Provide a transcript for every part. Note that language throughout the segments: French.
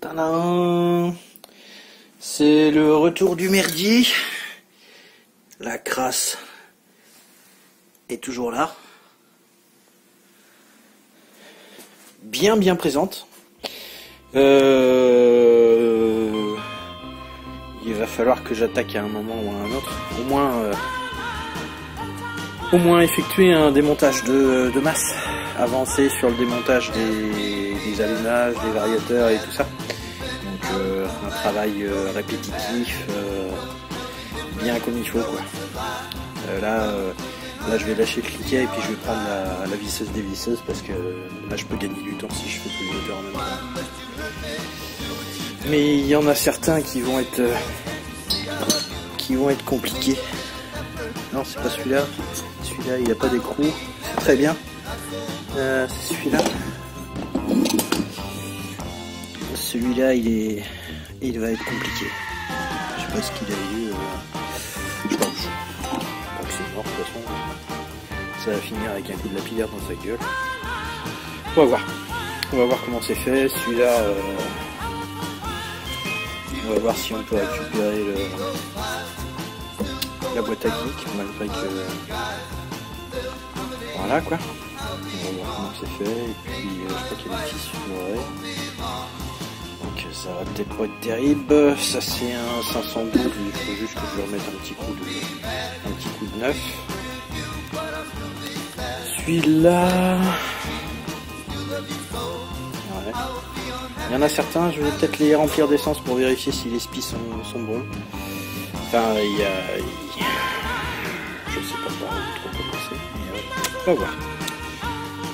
Tadam! C'est le retour du merdier. La crasse est toujours là. Bien présente. Il va falloir que j'attaque à un moment ou à un autre. Au moins effectuer un démontage de masse. Avancer sur le démontage des allumages, des variateurs et tout ça. Donc un travail répétitif, bien comme il faut quoi. Là je vais lâcher le cliquet et puis je vais prendre la visseuse dévisseuse parce que là je peux gagner du temps si je fais tous les moteurs en même temps. Mais il y en a certains qui vont être compliqués. Non, c'est pas celui-là. Celui-là il n'a pas d'écrou, c'est très bien. C'est celui-là. Celui-là il va être compliqué. Je sais pas ce qu'il a eu. Je pense que c'est mort de toute façon. Ça va finir avec un coup de lapidaire dans sa gueule. On va voir. On va voir comment c'est fait. Celui-là, on va voir si on peut récupérer la boîte à clic malgré que voilà quoi. On va voir comment c'est fait. Et puis je crois qu'il y a des petits souliers. Donc ça va peut-être pas être terrible. Ça c'est un 512. Il faut juste que je lui remette un petit coup de neuf. Celui-là. Ouais. Il y en a certains, je vais peut-être les remplir d'essence pour vérifier si les spies sont bons. Enfin, je sais pas par où trop commencer. On va voir.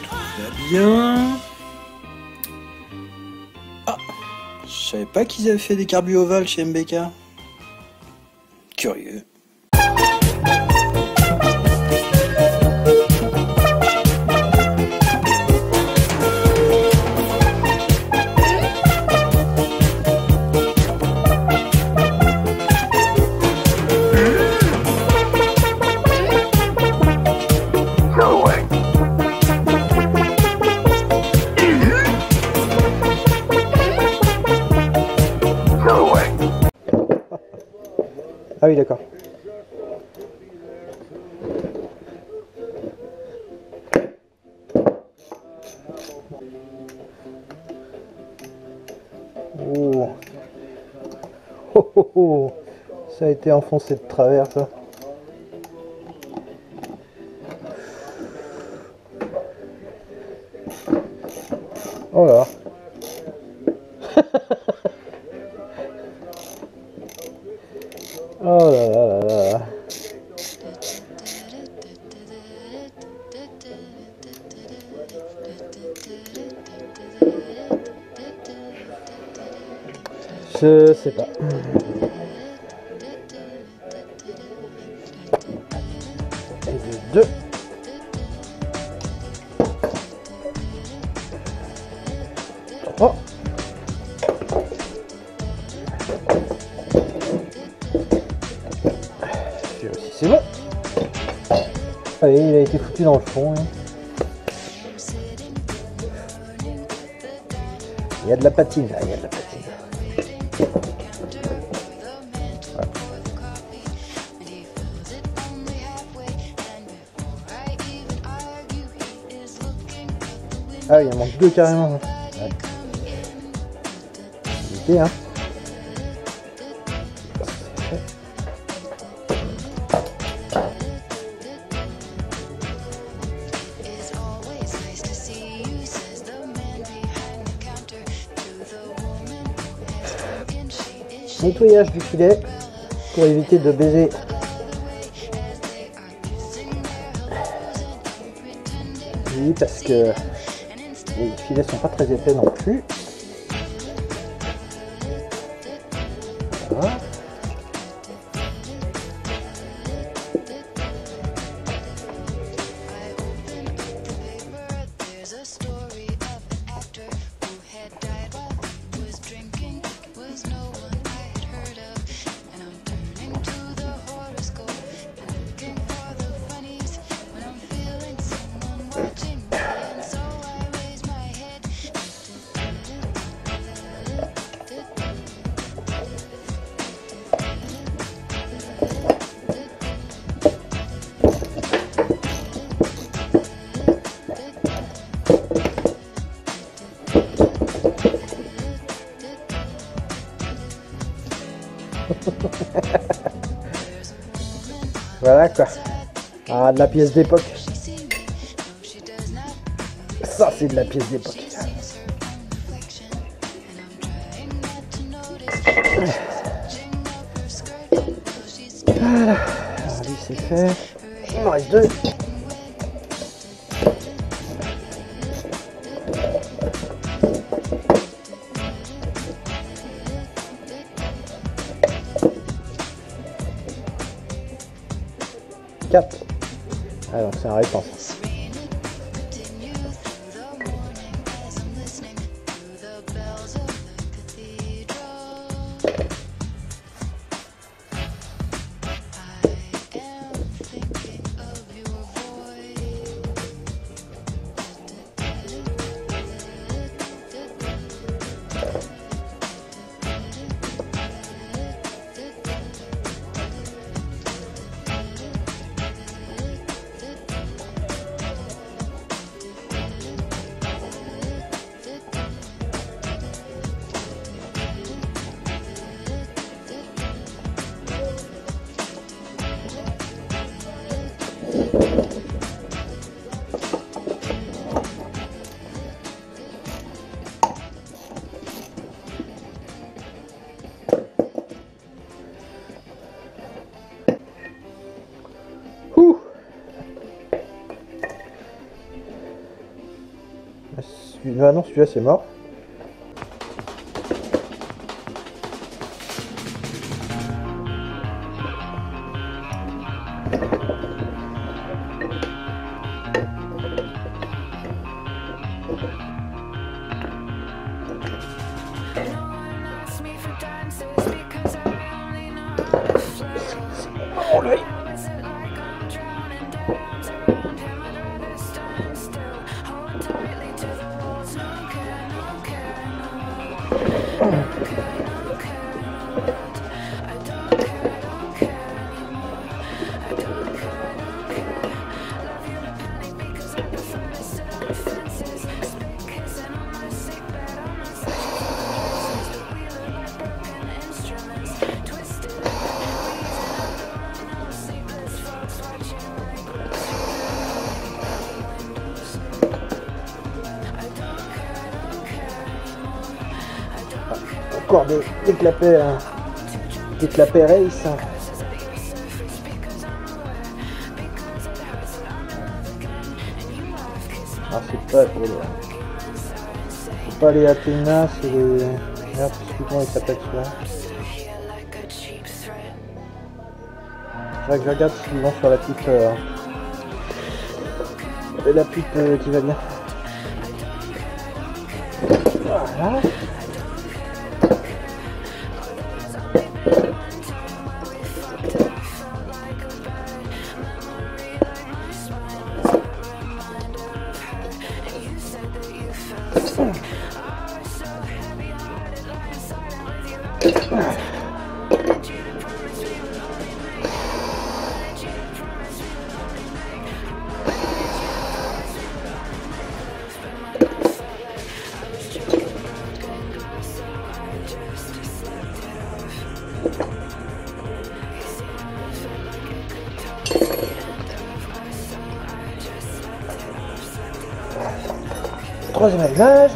Tout va bien. Ah, je savais pas qu'ils avaient fait des carbu ovales chez MBK. Curieux. Ah oui, d'accord. Oh. Oh, oh, oh. Ça a été enfoncé de travers, ça. Oh là. Oh là là là là. Je sais pas. Et de deux. Oh. C'est bon. Allez, il a été foutu dans le fond. Hein. Il y a de la patine là, il y a de la patine. Voilà. Ah, il en manque deux carrément. Ouais. Évitez, hein. Nettoyage du filet pour éviter de baiser oui, parce que les filets sont pas très épais non plus. Voilà. Voilà quoi. Ah, de la pièce d'époque. Ça, c'est de la pièce d'époque. Voilà. Alors, lui, c'est fait. Il m'en reste 2. Ah donc c'est un réponse. Ah non, celui-là c'est mort. Oh là. Encore des clapets race. Ah, c'est pas les Athéna, c'est les... Merde, je sais plus comment ils s'appellent celui-là. Faudrait que je regarde s'ils vont sur la pipe qui va bien. Voilà. Troisième allumage.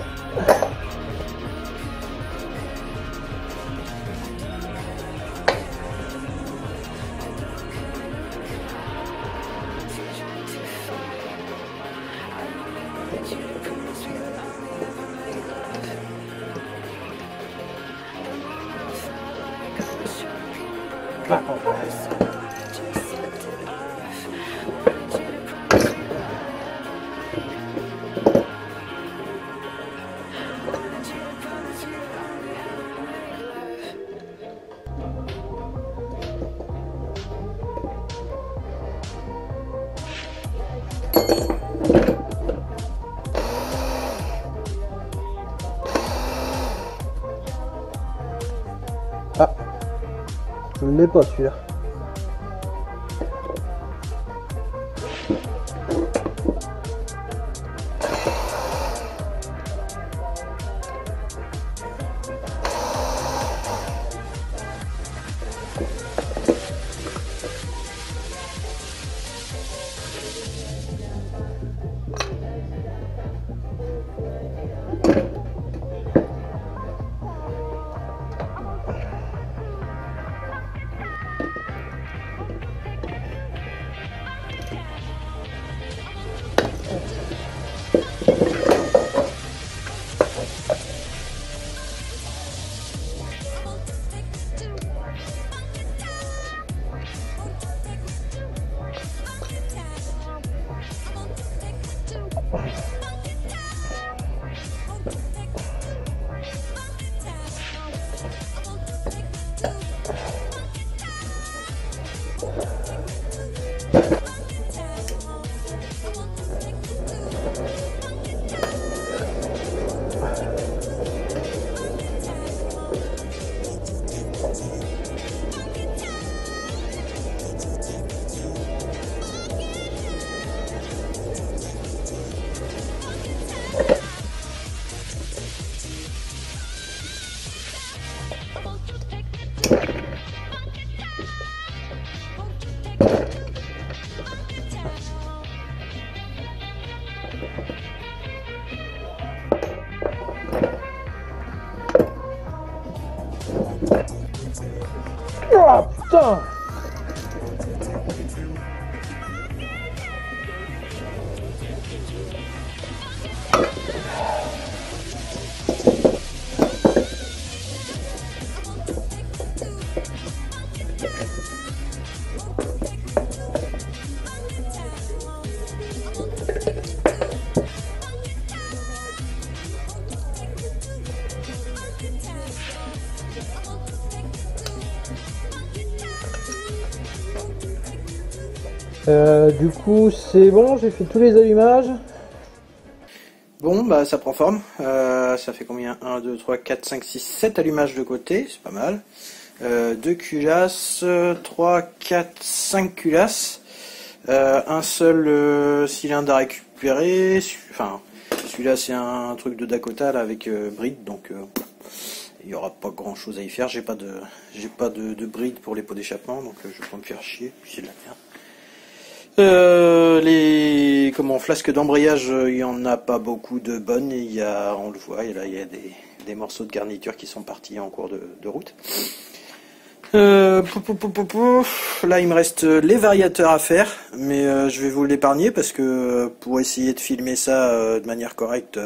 Ah, je ne l'ai pas celui-là. Ah putain! Du coup, c'est bon, j'ai fait tous les allumages. Bon, bah ça prend forme. Ça fait combien? 1, 2, 3, 4, 5, 6, 7 allumages de côté, c'est pas mal. 2 culasses, 3, 4, 5 culasses. Un seul cylindre à récupérer. Enfin, celui-là c'est un truc de Dakota là, avec bride, donc il n'y aura pas grand chose à y faire. J'ai pas de bride pour les pots d'échappement, donc je vais pas me faire chier, puis c'est de la merde. Les flasques d'embrayage, il n'y en a pas beaucoup de bonnes. Il y a, on le voit, il y a des morceaux de garniture qui sont partis en cours de route. Là, il me reste les variateurs à faire, mais je vais vous l'épargner parce que pour essayer de filmer ça de manière correcte,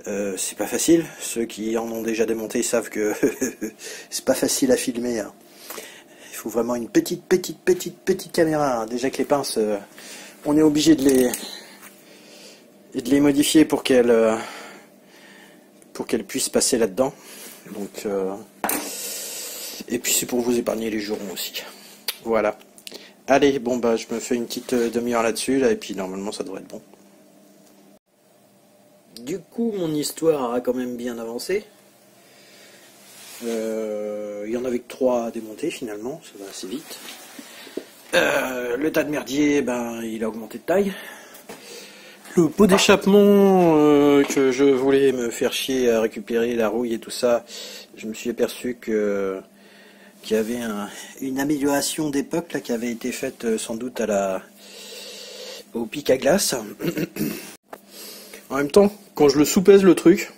c'est pas facile. Ceux qui en ont déjà démonté savent que c'est pas facile à filmer, hein. Il faut vraiment une petite caméra, hein. Déjà que les pinces, on est obligé de les modifier pour qu'elles puissent passer là-dedans. Donc, et puis c'est pour vous épargner les jurons aussi. Voilà. Allez, bon bah je me fais une petite demi-heure là-dessus, là, et puis normalement ça devrait être bon. Du coup, mon histoire a quand même bien avancé. Il y en avait que 3 à démonter finalement, ça va assez vite. Le tas de merdier, ben, il a augmenté de taille. Le pot d'échappement que je voulais me faire chier à récupérer, la rouille et tout ça, je me suis aperçu qu'il y avait une amélioration d'époque là qui avait été faite sans doute au pic à glace. En même temps, quand je le soupèse le truc,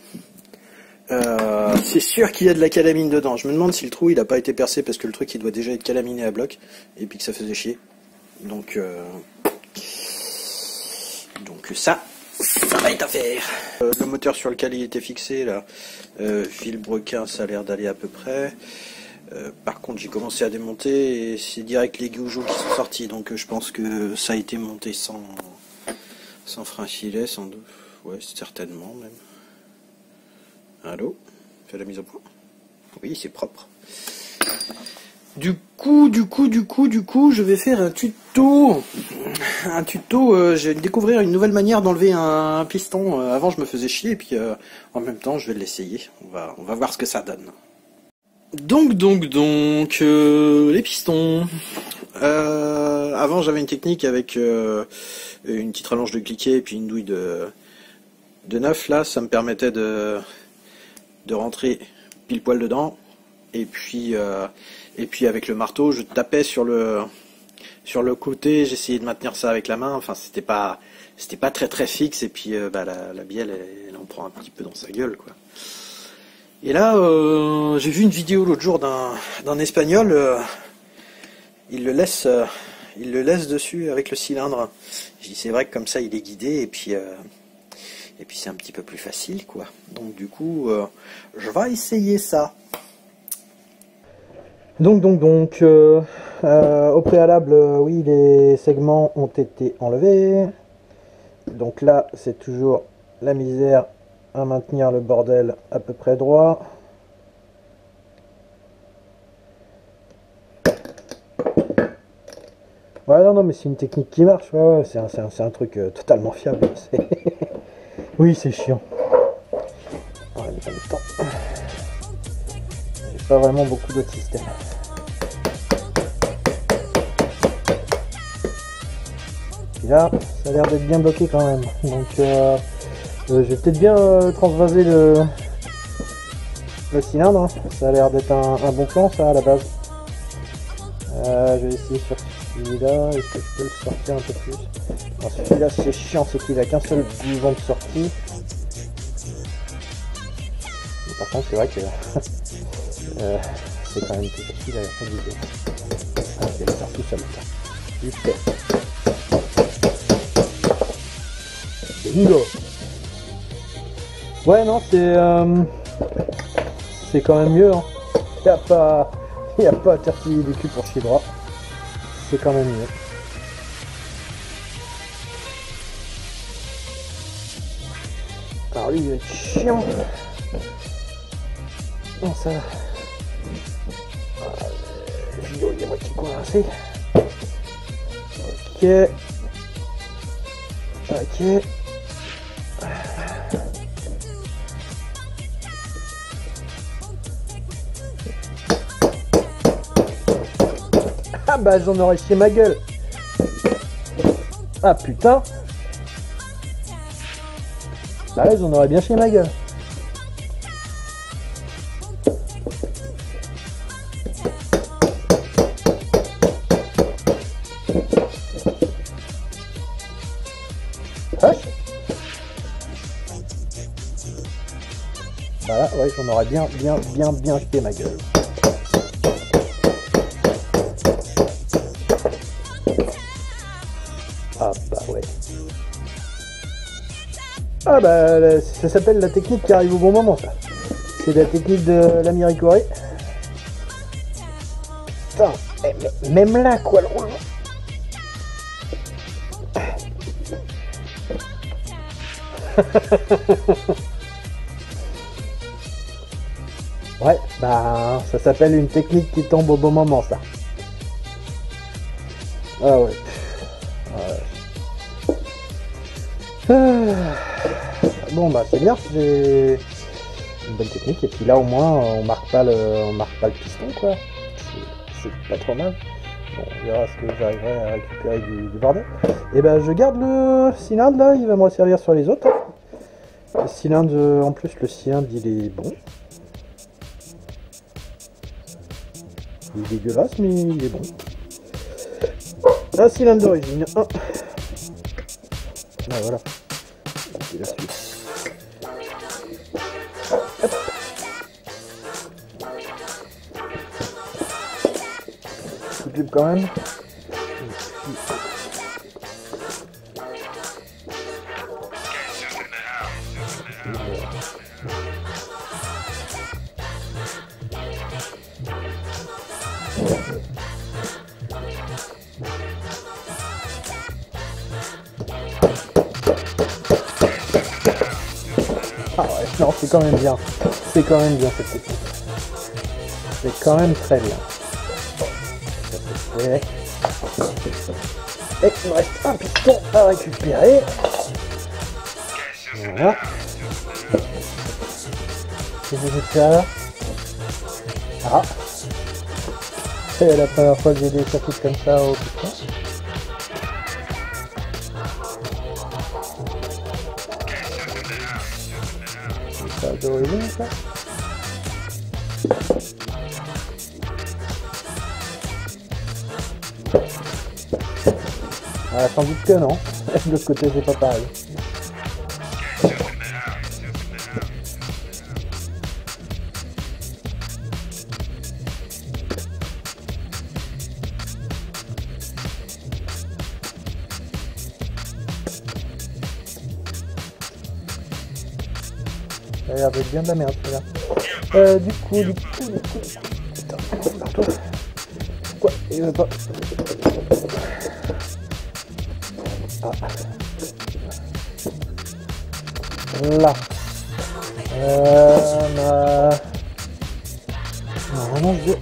c'est sûr qu'il y a de la calamine dedans. Je me demande si le trou il a pas été percé parce que le truc il doit déjà être calaminé à bloc et puis que ça faisait chier. Donc ça va être à faire. Le moteur sur lequel il était fixé là, vilebrequin, ça a l'air d'aller à peu près. Par contre j'ai commencé à démonter et c'est direct les goujots qui sont sortis, donc je pense que ça a été monté sans frein filet, sans doute. Ouais, certainement même. Allô? Fais la mise au point? Oui, c'est propre. Du coup, je vais faire un tuto. Je vais découvrir une nouvelle manière d'enlever un piston. Avant, je me faisais chier, et puis en même temps, je vais l'essayer. On va voir ce que ça donne. Donc, les pistons. Avant, j'avais une technique avec une petite rallonge de cliquet et puis une douille de 9. Là, ça me permettait de rentrer pile poil dedans. Et puis avec le marteau, je tapais sur le côté. J'essayais de maintenir ça avec la main. Enfin, c'était pas très fixe. Et puis la bielle, elle en prend un petit peu dans sa gueule, quoi. Et là, j'ai vu une vidéo l'autre jour d'un Espagnol. Il le laisse dessus avec le cylindre. Je dis c'est vrai que comme ça il est guidé et puis c'est un petit peu plus facile, quoi. Donc du coup je vais essayer ça. Donc au préalable, oui, les segments ont été enlevés. Donc là c'est toujours la misère à maintenir le bordel à peu près droit. Ouais, non, mais c'est une technique qui marche, ouais, c'est un truc totalement fiable. Oui, c'est chiant. En même temps, j'ai pas vraiment beaucoup d'autres systèmes. Et là, ça a l'air d'être bien bloqué quand même. Donc, je vais peut-être bien transvaser le cylindre, hein. Ça a l'air d'être un bon plan, ça, à la base. Je vais essayer sur celui-là, est-ce que je peux le sortir un peu plus? Alors celui-là c'est chiant, c'est qu'il a qu'un seul bouton de sortie. Mais par contre c'est vrai que c'est quand même plus facile à réaliser. Ah, je vais le faire tout seul. Super. Bingo. Ouais, non, c'est quand même mieux. Hein. Y a pas à tortiller du cul pour chez droit. C'est quand même mieux. Alors lui, il va être chiant. Non, ça. Le vidéo, il y a moitié coincé. Ok. Ok. Ah bah j'en aurais chié ma gueule. Ah putain. Bah là j'en aurais bien chié ma gueule. Bah là ouais j'en aurais bien chié ma gueule. Ah bah ouais. Ah bah ça s'appelle la technique qui arrive au bon moment ça. C'est la technique de l'Américorée. Putain, même là quoi le roulement. Ouais, bah ça s'appelle une technique qui tombe au bon moment ça. Ah ouais. Bon bah c'est bien, j'ai une bonne technique et puis là au moins on marque pas le piston quoi. C'est pas trop mal. Bon, on verra ce que j'arriverai à récupérer du bordel. Et ben je garde le cylindre là, il va me resservir sur les autres. Le cylindre, en plus le cylindre il est bon. Il est dégueulasse mais il est bon. Un cylindre d'origine. Ah voilà. C'est la suite. Hop. Coup de pub quand même. Ah ouais, non, c'est quand même bien. C'est quand même bien cette technique. C'est quand même très bien. Et il me reste un piston à récupérer. Voilà. Qu'est-ce que c'est ça? Ah. C'est la première fois que j'ai des circuits comme ça au piston. D'origine ça. Ah, sans doute que non. De l'autre côté c'est pas pareil. Ça a l'air d'être bien de la merde celui-là. Du coup. Putain, partout. Pourquoi il veut pas? Ah. Là. Normalement je dois.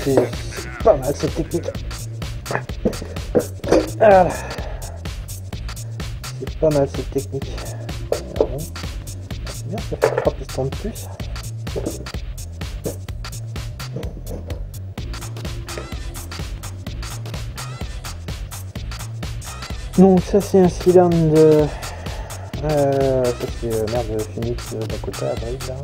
C'est pas mal cette technique. Ah. C'est pas mal cette technique. Bon. C'est bien, ça fait 3 pistons de plus. Donc ça c'est un cylindre de... ça c'est merde Phoenix Dakota Abril là.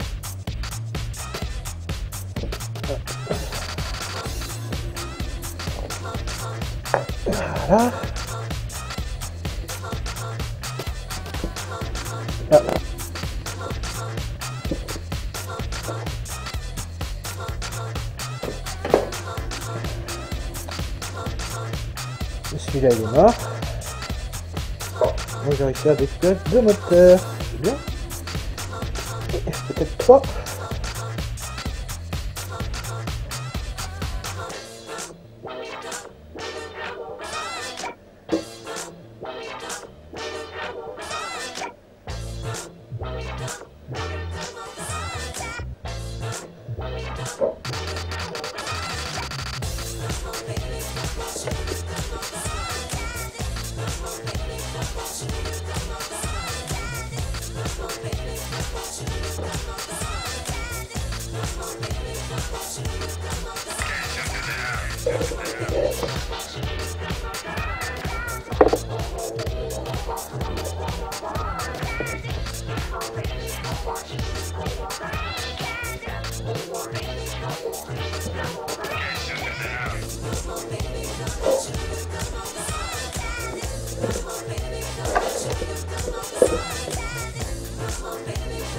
Voilà. Ah. Celui-là il est mort. Donc j'ai réussi à détruire 2 moteurs. C'est bien. Et peut-être 3.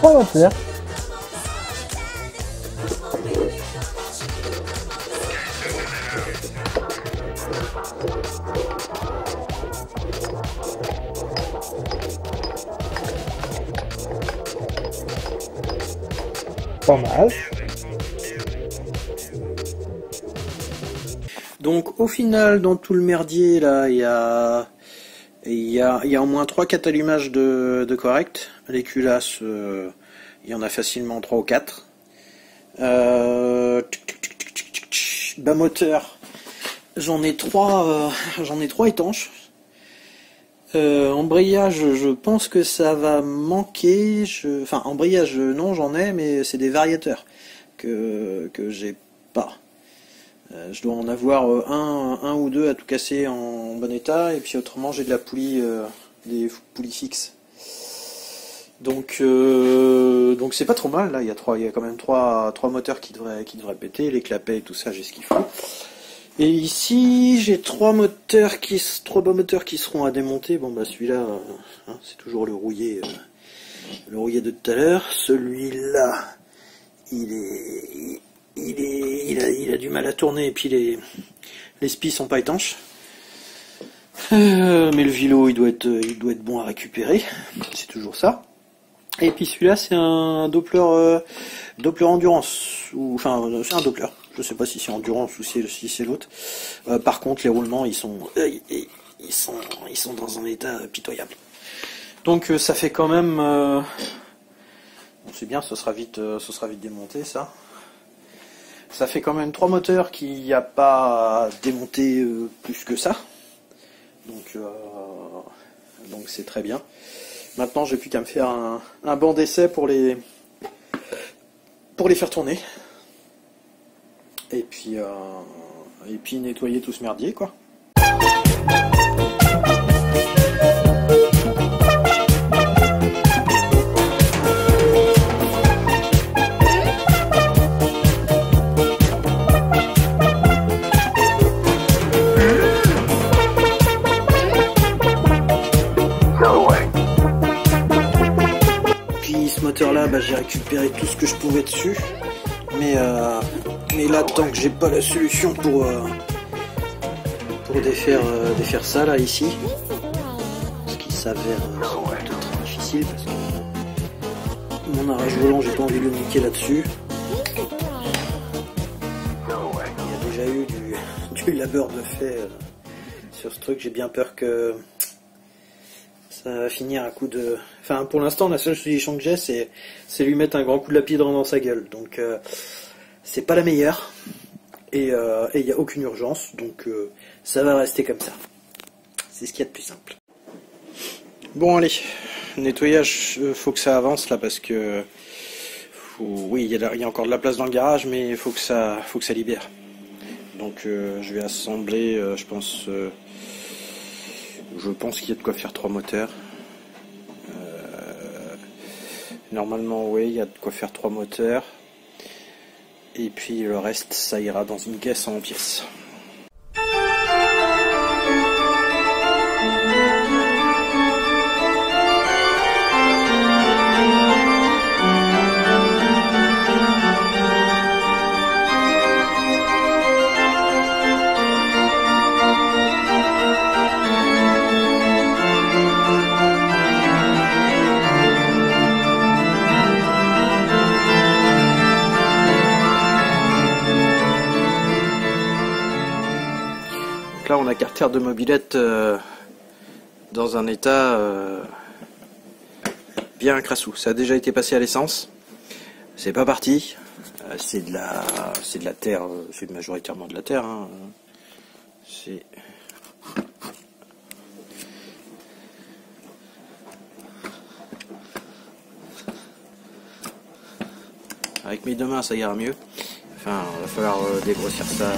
On va faire. Pas mal. Donc au final, dans tout le merdier, là, il y a au moins 3-4 allumages de correct. Les culasses, il y en a facilement 3 ou 4. Bas moteur, j'en ai 3 étanches. Embrayage, je pense que ça va manquer. Enfin, embrayage, non, j'en ai, mais c'est des variateurs que j'ai pas. Je dois en avoir un ou deux à tout casser en bon état, et puis autrement j'ai de la poulie, des poulies fixes. Donc c'est pas trop mal. Là, il y a quand même trois moteurs qui devraient péter, les clapets et tout ça, j'ai ce qu'il faut. Et ici, j'ai 3 bas moteurs qui seront à démonter. Bon, bah celui-là, hein, c'est toujours le rouillé de tout à l'heure. Celui-là, il a du mal à tourner, et puis les spies sont pas étanches. Mais le vilo, il doit être bon à récupérer. C'est toujours ça. Et puis celui-là, c'est un Doppler endurance, enfin c'est un Doppler. Je sais pas si c'est endurance ou si c'est l'autre. Par contre, les roulements, ils sont dans un état pitoyable. Donc ça fait quand même, bon, c'est bien, ce sera vite démonté ça. Ça fait quand même 3 moteurs qu'il n'y a pas à démonter plus que ça. Donc c'est très bien. Maintenant, j'ai plus qu'à me faire un banc d'essai pour les faire tourner. Et puis nettoyer tout ce merdier, quoi. Là, bah, j'ai récupéré tout ce que je pouvais dessus, mais là, tant que j'ai pas la solution pour défaire ça là ici, ce qui s'avère très difficile parce que mon arrache volant, j'ai pas envie de le niquer là-dessus. Il y a déjà eu du labeur de fait sur ce truc. J'ai bien peur que ça va finir à coup de... Enfin, pour l'instant, la seule solution que j'ai, c'est lui mettre un grand coup de lapidron dans sa gueule. Donc, c'est pas la meilleure. Et il n'y a aucune urgence. Donc, ça va rester comme ça. C'est ce qu'il y a de plus simple. Bon, allez. Nettoyage, faut que ça avance, là, parce que... Oui, il y a encore de la place dans le garage, mais il faut que ça libère. Donc, je vais assembler, je pense qu'il y a de quoi faire 3 moteurs. Normalement, oui, il y a de quoi faire 3 moteurs. Et puis le reste, ça ira dans une caisse en pièces. ma cartière de mobilette dans un état bien crassou. Ça a déjà été passé à l'essence. C'est pas parti. C'est de la terre. C'est majoritairement de la terre. Hein. C'est... Avec mes deux mains, ça ira mieux. Enfin, il va falloir dégrossir ça.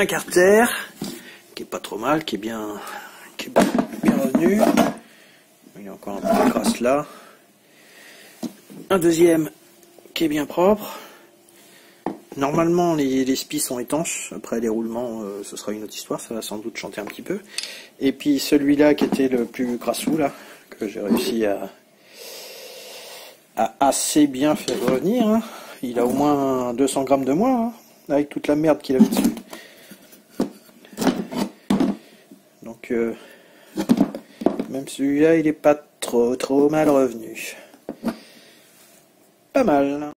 un Carter qui est pas trop mal, qui est bien revenu. Il y a encore un peu de crasse là. Un deuxième qui est bien propre. Normalement les spies sont étanches, après les roulements ce sera une autre histoire, ça va sans doute chanter un petit peu. Et puis celui-là qui était le plus crassou là, que j'ai réussi à assez bien faire revenir, hein. Il a au moins 200 grammes de moins, hein, avec toute la merde qu'il avait dessus. Donc même celui-là il est pas trop mal revenu. Pas mal.